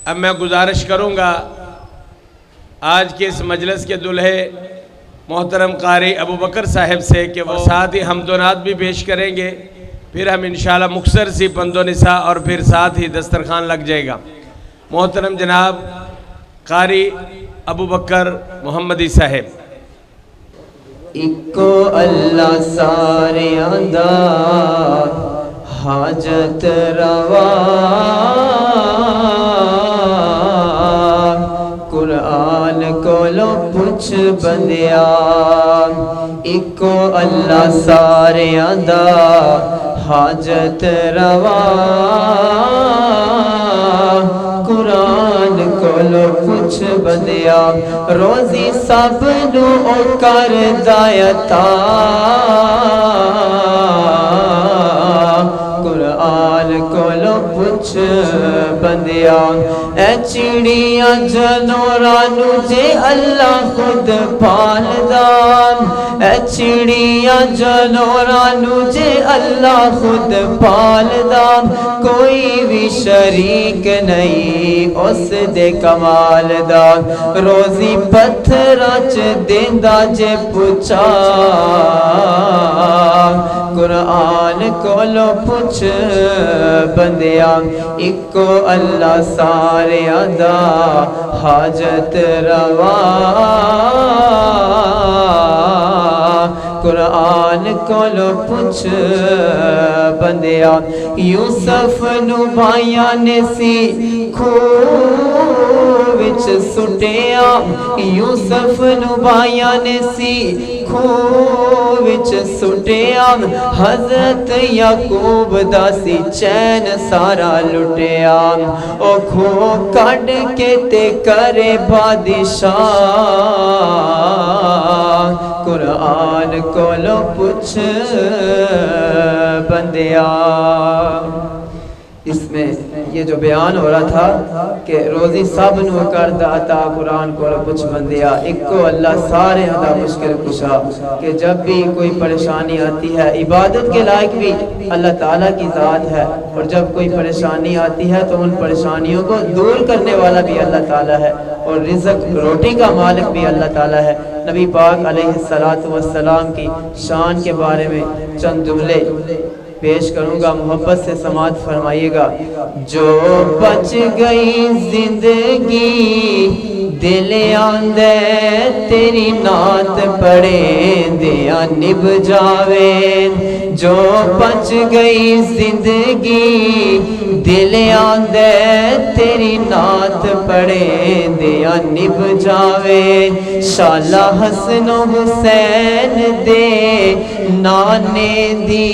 اب میں گزارش کروں گا آج کے اس مجلس کے دلہے محترم قاری ابو بکر صاحب سے کہ وہ ساتھ ہی حمد و نعت بھی پیش کریں گے، پھر ہم انشاءاللہ مختصر سی پند و نساء اور پھر ساتھ ہی دسترخوان لگ جائے گا۔ محترم جناب قاری ابو بکر محمدی صاحب۔ اکو اللہ ساریاں دا حاجت روا، قرآن کولو پوچھ بندیا، اکو اللہ ساریاں دا حاجت روا، قرآن کولو پوچھ بندیا، روزی سب نو او کر دایتا، قرآن کولو پوچھ بندیا، اے چڑیاں جنورانو جے اللہ خود پالدا، اے چڑیاں جنورانو جے اللہ خود پالدا، کوئی بھی شریک نہیں اس دے کمال دا، روزی پتھراں چ دیندا جے پوچھا، قرآن کولو پوچھ بندیا، اکو اللہ ساریاں دا حاجت روا، قرآن کولو پوچھ بندیا، یوسف نو بھائیاں نے سی کھوہ وچ سٹیا، یوسف نو بھائیاں نے سی کھوہ وچ سٹیا، حضرت یعقوب دا سی چین سارا لٹیا، او کھوہ کڈ کے تے کرے بادشاہ، قرآن کولو پوچھ بندیا۔ اس میں یہ جو بیان ہو رہا تھا کہ روزی سب نو کر عطا، قرآن کو پوچھ بندیا، اکو اللہ سارے دا مشکل کشا، کہ جب بھی کوئی پریشانی آتی ہے، عبادت کے لائق بھی اللہ تعالیٰ کی ذات ہے، اور جب کوئی پریشانی آتی ہے تو ان پریشانیوں کو دور کرنے والا بھی اللہ تعالیٰ ہے، اور رزق روٹی کا مالک بھی اللہ تعالیٰ ہے۔ نبی پاک علیہ السلام کی شان کے بارے میں چند جملے پیش کروں گا، محبت سے سماعت فرمائیے گا۔ جو بچ گئی زندگی دل آندے تیری نعت پڑھے دیا نب جاوے، جو بچ گئی زندگی دل آندے تیری نعت پڑھے دیا نب جاوے، شالا حسن و حسین دے نانے دی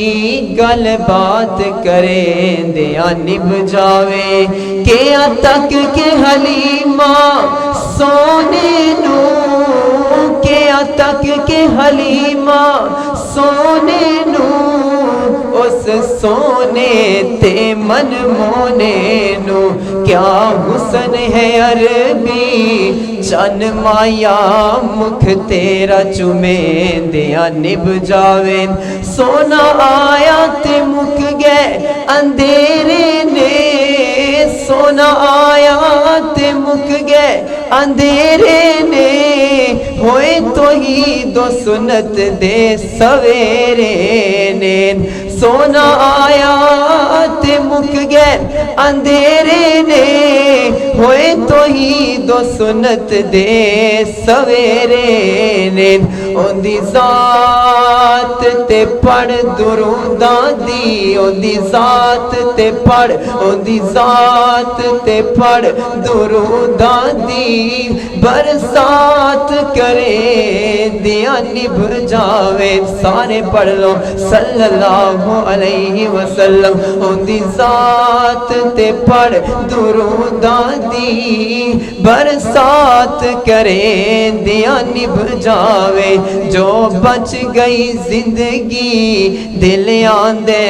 گل بات کرے دیا نب جاوے، کیا تک کہ حلیمہ سونے نو، کیا تک کہ حلیمہ سونے نو، اس سونے تے من مونے نو، کیا حسن ہے عربی چن مایا مکھ تیرا چومے دیا نب جاوے، سونا آیا تے مک گئے اندھیرے نے، سونا آیا تے مک گئے اندھیرے نے، ہوئے تو ہی دو سنت دے سویرے نے، سونا آیا تے مک گئے اندھیرے نے، ہوئے تو ہی دو سنت دے سویرے نے، ان دی ذات تے پڑھ دروداں دی، ان دی ذات تے پڑھ، ان دی ذات تے پڑھ دروداں دی، برسات کرے دیا نب جاوے، سارے پڑھ لو صلی اللہ علیہ وسلم، ان دی ذات تے پڑھ دروداں دی، برسات کرے دیا نب جاوے، جو بچ گئی زندگی دل آندے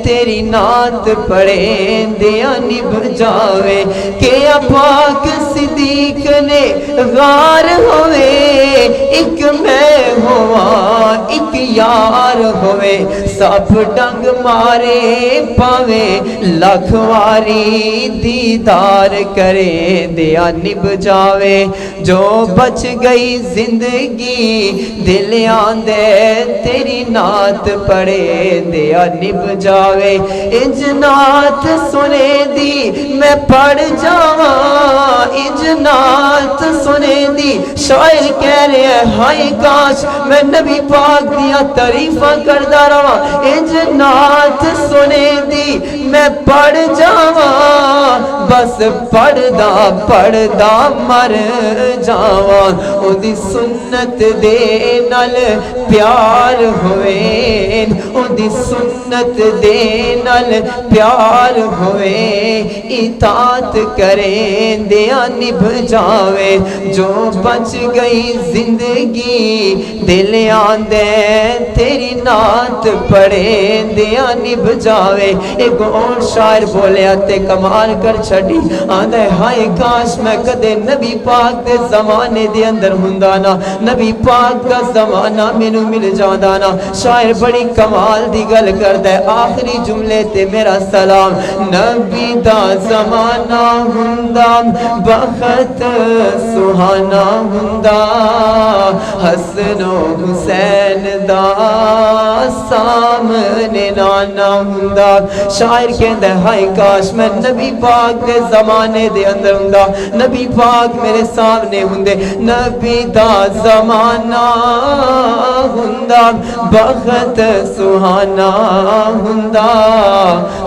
تیری نعت پڑھے دیا نب جاوے، کیا پاک صدیق نے غار ہوئے، ایک میں ہوا ایک यार होवे सब डंग मारे पावे लख वारी दीदार करे दिया निभ जावे जो बच गई जिंदगी दिल आंदे तेरी नात पड़े दिया निभ जावे इंज नात सुने दी मैं पढ़ जावा इंज नात सुने दी शायर कह रहे हैं हाय काश मैं नबी पाक दिया तारीफा करदा रहा इंज नात सुने दी मैं पढ़ जावा बस पढ़दा पढ़दा मर जावा ओदी सुन्नत दे नाल प्यार होवे ओदी सुन्नत दे नाल प्यार होवे इतात करें दिया निभ जावे जो बच गई जिंदगी दिल आंदे तेरी नात पड़े दिया निभ जावे एक और शायर बोलिया ते कमाल कर छड़ी आंदे हाय काश मैं कदे नबी पाक दे जमाने दे अंदर हुंदा ना नबी पाक दा जमाना मैनू मिल जांदा ना शायर बड़ी कमाल दी गल करदा है आखिरी जुमले ते मेरा सलाम नबी दा जमाना हुंदा बखत सुहाना हुंदा हसनो हुसैन दा सामने नाना हुंदा शायर कहंदा हाय काश मैं नबी पाक दे जमाने दे अंदर हुंदा नबी पाक मेरे सामने हुंदे नबी दा जमाना हुंदा बखत सुहाना हुंदा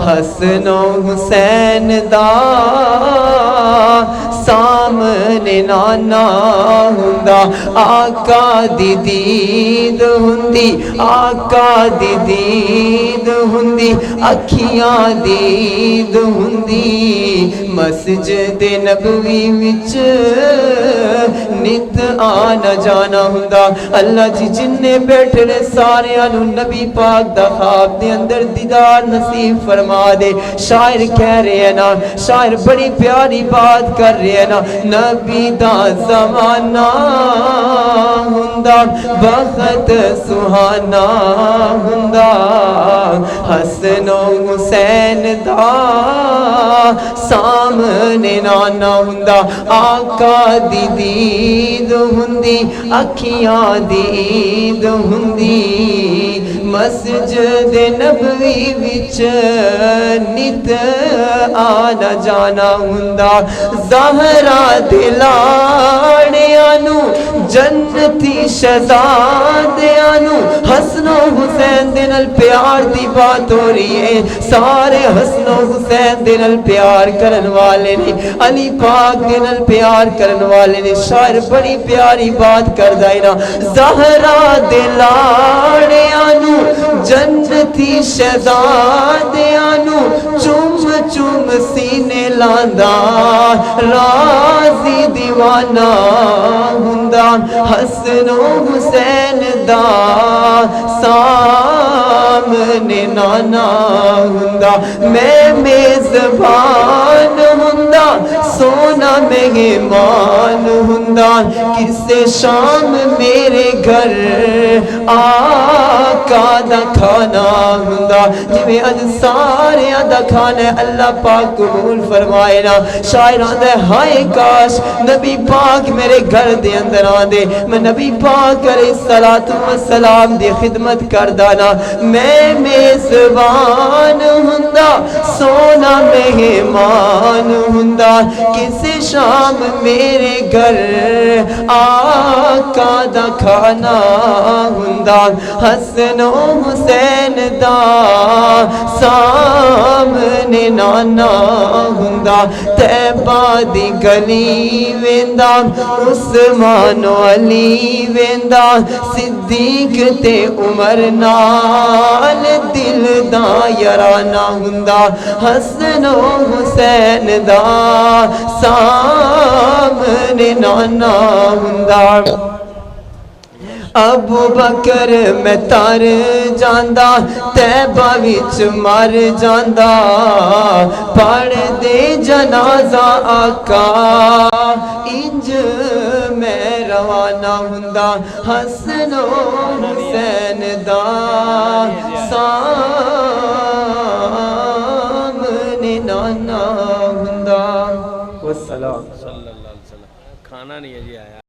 हसनो हुसैन दा सामने नाना हुंदा आका दी दीद हुंदी आका दी दीद हुंदी अखियां दीद हुंदी मस्जिद नबवी विच नित आना जाना हुंदा अल्लाह जी जिन्ने बैठे ने सारे नबी पाक दा ख्वाब दे अंदर दीदार नसीब फरमा दे शायर कह रहे हैं ना शायर बड़ी प्यारी बात कर रहे हैं ना नबी दा जमाना हुंदा बखत सुहाना हुंदा हसनो हुसैन दा सामने नाना हुंदा आका दी दीद हुंदी अखियां दीद हुंदी मस्जिद नबवी विच नित आना जाना हुंदा ज़हरा दे लाड़ियां नू जन्नती शहज़ादियां नू हसनो हुसैन दे नाल प्यार दी बात हो रही है सारे हसनो हुसैन दे नाल प्यार करन वाले ने अली पाक दे नाल प्यार करन वाले ने शायर बड़ी प्यारी बात करदा है ना ज़हरा दे लाड़ियां नू जन्नती शहज़ादियां नू चुम चुम सीने लांदा राज़ी दीवाना हुंदा हसनो हुसैन दा सामने नाना हुंदा मैं मेज़बान हुंदा सोना मेहमान हुंदा किसे शाम मेरे घर आका दा खाना हुंदा जिवें अज सारे दा खाना अल्लाह पाक कबूल फरमाए ना शायर आंदा हाय काश नबी पाक मेरे घर दे अंदर आंदे मैं नबी पाक अलैहिस्सलातु वस्सलाम दी खिदमत करदा ना मैं मेज़बान हुंदा सोना मेहमान हुंदा किसे शाम मेरे घर आका दा खाना हुंदा हसनो हुसैन दा सामने नाना हुंदा तैबा दी गली वेंदा उस्मान अली वेंदा सिद्दीक ते उमर नाल दिल दा याराना हुंदा हसनो हुसैन दा सामने नाना हुंदा अबू बकर मैं तर जांदा तैबा विच मर जांदा पढ़ दे जनाजा आका इंज मैं روانہ ہوندا حسن و حسین دا سامنے نانا ہوندا والسلام صلی اللہ علیہ وسلم کھانا نہیں ہے جی آیا